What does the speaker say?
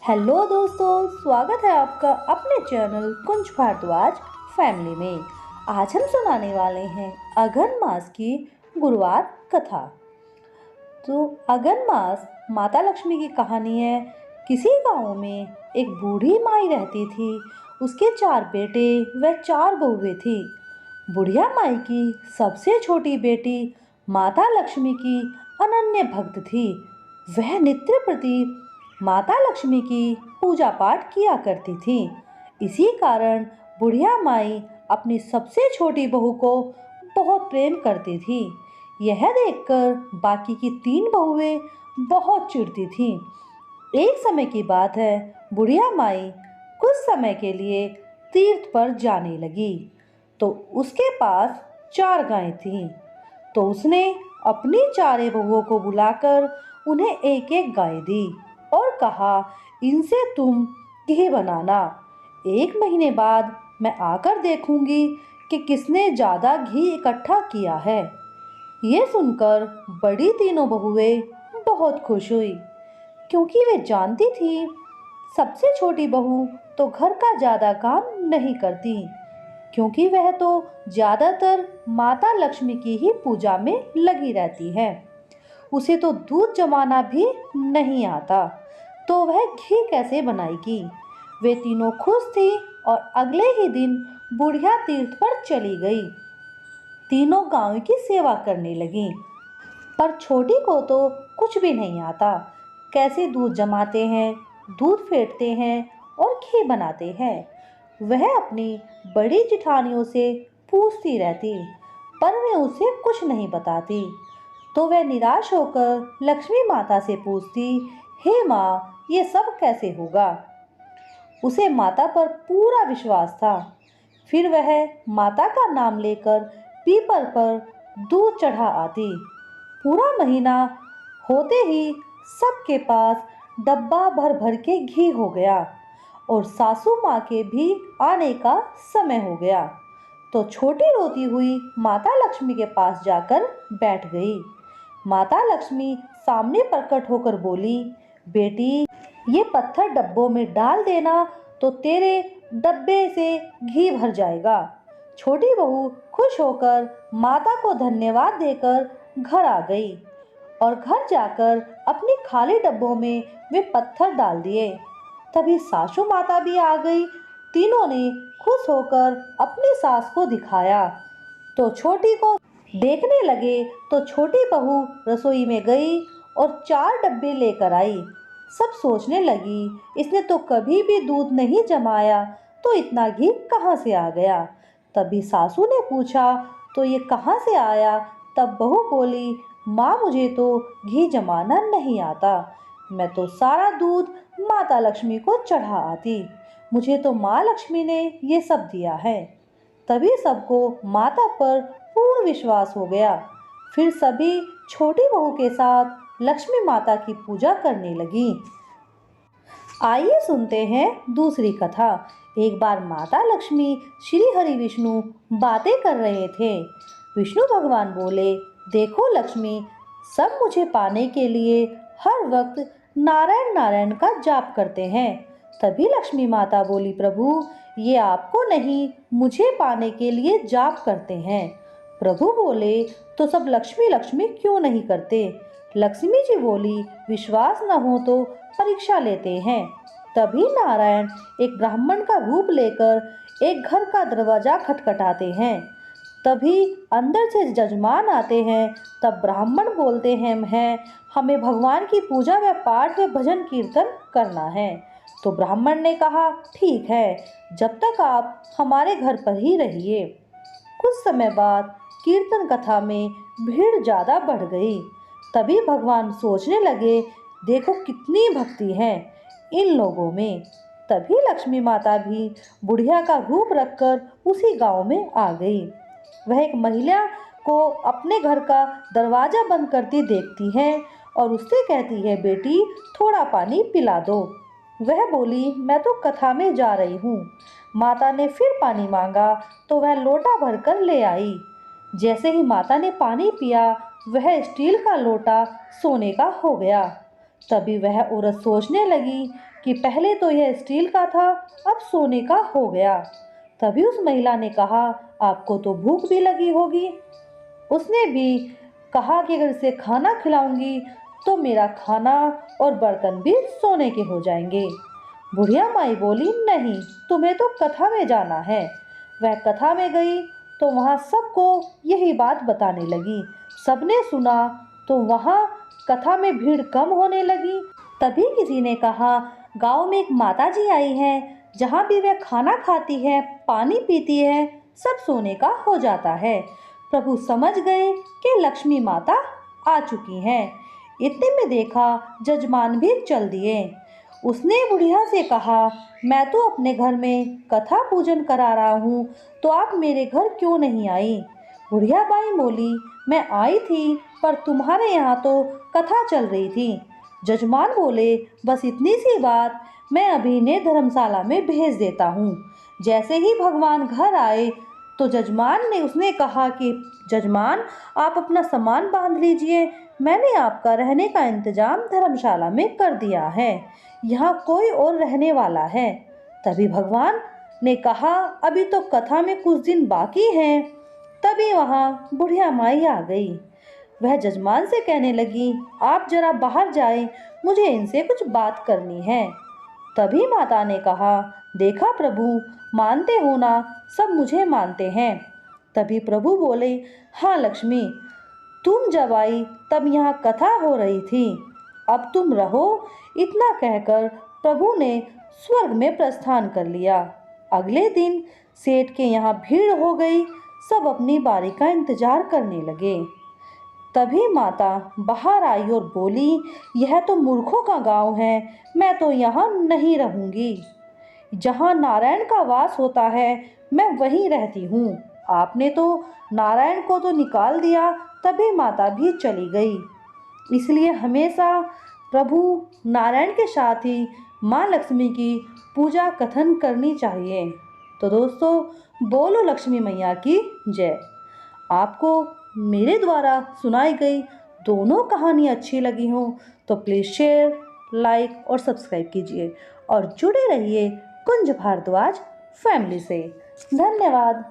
Hello दोस्तों, स्वागत है आपका अपने चैनल कुंज भारद्वाज फैमिली में। आज हम सुनाने वाले हैं अघन मास की गुरुवार कथा। तो अघन मास माता लक्ष्मी की कहानी है। किसी गांव में एक बूढ़ी माई रहती थी। उसके 4 बेटे व 4 बहुएं थी। बुढ़िया माई की सबसे छोटी बेटी माता लक्ष्मी की अनन्य भक्त थी। वह नित्य प्रति माता लक्ष्मी की पूजा पाठ किया करती थी। इसी कारण बुढ़िया माई अपनी सबसे छोटी बहू को बहुत प्रेम करती थी। यह देखकर बाकी की 3 बहुएं बहुत चिढ़ती थीं। एक समय की बात है, बुढ़िया माई कुछ समय के लिए तीर्थ पर जाने लगी। तो उसके पास 4 गायें थीं। तो उसने अपनी 4 बहुओं को बुलाकर उन्हें एक एक गाय दी और कहा, इनसे तुम घी बनाना। 1 महीने बाद मैं आकर देखूंगी कि किसने ज़्यादा घी इकट्ठा किया है। ये सुनकर बड़ी तीनों बहुएं बहुत खुश हुई, क्योंकि वे जानती थी सबसे छोटी बहू तो घर का ज़्यादा काम नहीं करती, क्योंकि वह तो ज़्यादातर माता लक्ष्मी की ही पूजा में लगी रहती है। उसे तो दूध जमाना भी नहीं आता, तो वह घी कैसे बनाएगी। वे तीनों खुश थी और अगले ही दिन बुढ़िया तीर्थ पर चली गई। तीनों गांव की सेवा करने लगी, पर छोटी को तो कुछ भी नहीं आता। कैसे दूध जमाते हैं, दूध फेंटते हैं और घी बनाते हैं, वह अपनी बड़ी जिठानियों से पूछती रहती, पर वे उसे कुछ नहीं बताती। तो वह निराश होकर लक्ष्मी माता से पूछती, हे माँ, ये सब कैसे होगा। उसे माता पर पूरा विश्वास था। फिर वह माता का नाम लेकर पीपल पर दूध चढ़ा आती। पूरा महीना होते ही सबके पास डब्बा भर भर के घी हो गया और सासू माँ के भी आने का समय हो गया। तो छोटी रोती हुई माता लक्ष्मी के पास जाकर बैठ गई। माता लक्ष्मी सामने प्रकट होकर बोली, बेटी, ये पत्थर डब्बों में डाल देना तो तेरे डब्बे से घी भर जाएगा। छोटी बहू खुश होकर माता को धन्यवाद देकर घर आ गई और घर जाकर अपनी खाली डब्बों में वे पत्थर डाल दिए। तभी सासू माता भी आ गई। तीनों ने खुश होकर अपनी सास को दिखाया। तो छोटी को देखने लगे तो छोटी बहू रसोई में गई और 4 डब्बे लेकर आई। सब सोचने लगी, इसने तो कभी भी दूध नहीं जमाया, तो इतना घी कहाँ से आ गया। तभी सासू ने पूछा, तो ये कहाँ से आया। तब बहू बोली, माँ, मुझे तो घी जमाना नहीं आता। मैं तो सारा दूध माता लक्ष्मी को चढ़ा आती। मुझे तो माँ लक्ष्मी ने ये सब दिया है। तभी सबको माता पर पूर्ण विश्वास हो गया। फिर सभी छोटी बहू के साथ लक्ष्मी माता की पूजा करने लगी। आइए सुनते हैं दूसरी कथा। एक बार माता लक्ष्मी श्री हरि विष्णु बातें कर रहे थे। विष्णु भगवान बोले, देखो लक्ष्मी, सब मुझे पाने के लिए हर वक्त नारायण नारायण का जाप करते हैं। तभी लक्ष्मी माता बोली, प्रभु, ये आपको नहीं, मुझे पाने के लिए जाप करते हैं। प्रभु बोले, तो सब लक्ष्मी लक्ष्मी क्यों नहीं करते। लक्ष्मी जी बोली, विश्वास न हो तो परीक्षा लेते हैं। तभी नारायण एक ब्राह्मण का रूप लेकर एक घर का दरवाजा खटखटाते हैं। तभी अंदर से जजमान आते हैं। तब ब्राह्मण बोलते हैं, हमें भगवान की पूजा व पाठ व भजन कीर्तन करना है। तो ब्राह्मण ने कहा, ठीक है, जब तक आप हमारे घर पर ही रहिए। कुछ समय बाद कीर्तन कथा में भीड़ ज़्यादा बढ़ गई। तभी भगवान सोचने लगे, देखो कितनी भक्ति है इन लोगों में। तभी लक्ष्मी माता भी बुढ़िया का रूप रखकर उसी गांव में आ गई। वह एक महिला को अपने घर का दरवाजा बंद करती देखती है और उससे कहती है, बेटी, थोड़ा पानी पिला दो। वह बोली, मैं तो कथा में जा रही हूँ। माता ने फिर पानी मांगा तो वह लोटा भरकर ले आई। जैसे ही माता ने पानी पिया, वह स्टील का लोटा सोने का हो गया। तभी वह औरत सोचने लगी कि पहले तो यह स्टील का था, अब सोने का हो गया। तभी उस महिला ने कहा, आपको तो भूख भी लगी होगी। उसने भी कहा कि अगर इसे खाना खिलाऊंगी तो मेरा खाना और बर्तन भी सोने के हो जाएंगे। बुढ़िया माई बोली, नहीं, तुम्हें तो कथा में जाना है। वह कथा में गई तो वहाँ सबको यही बात बताने लगी। सबने सुना तो वहाँ कथा में भीड़ कम होने लगी। तभी किसी ने कहा, गांव में एक माता जी आई हैं, जहाँ भी वह खाना खाती है, पानी पीती है, सब सोने का हो जाता है। प्रभु समझ गए कि लक्ष्मी माता आ चुकी हैं। इतने में देखा जजमान भी चल दिए। उसने बुढ़िया से कहा, मैं तो अपने घर में कथा पूजन करा रहा हूँ, तो आप मेरे घर क्यों नहीं आई? बुढ़िया बाई बोली, मैं आई थी, पर तुम्हारे यहाँ तो कथा चल रही थी। जजमान बोले, बस इतनी सी बात, मैं अभी इन्हें धर्मशाला में भेज देता हूँ। जैसे ही भगवान घर आए तो उसने कहा कि जजमान, आप अपना सामान बांध लीजिए, मैंने आपका रहने का इंतजाम धर्मशाला में कर दिया है, यहाँ कोई और रहने वाला है। तभी भगवान ने कहा, अभी तो कथा में कुछ दिन बाकी हैं। तभी वहाँ बुढ़िया माई आ गई। वह जजमान से कहने लगी, आप जरा बाहर जाएं, मुझे इनसे कुछ बात करनी है। तभी माता ने कहा, देखा प्रभु, मानते हो ना, सब मुझे मानते हैं। तभी प्रभु बोले, हाँ लक्ष्मी, तुम जब आई तब यहाँ कथा हो रही थी, अब तुम रहो। इतना कहकर प्रभु ने स्वर्ग में प्रस्थान कर लिया। अगले दिन सेठ के यहाँ भीड़ हो गई, सब अपनी बारी का इंतजार करने लगे। तभी माता बाहर आई और बोली, यह तो मूर्खों का गांव है, मैं तो यहाँ नहीं रहूंगी। जहाँ नारायण का वास होता है मैं वहीं रहती हूँ। आपने तो नारायण को तो निकाल दिया। तभी माता भी चली गई। इसलिए हमेशा प्रभु नारायण के साथ ही माँ लक्ष्मी की पूजा कथन करनी चाहिए। तो दोस्तों, बोलो लक्ष्मी मैया की जय। आपको मेरे द्वारा सुनाई गई दोनों कहानी अच्छी लगी हो तो प्लीज़ शेयर, लाइक और सब्सक्राइब कीजिए और जुड़े रहिए कुंज भारद्वाज फैमिली से। धन्यवाद।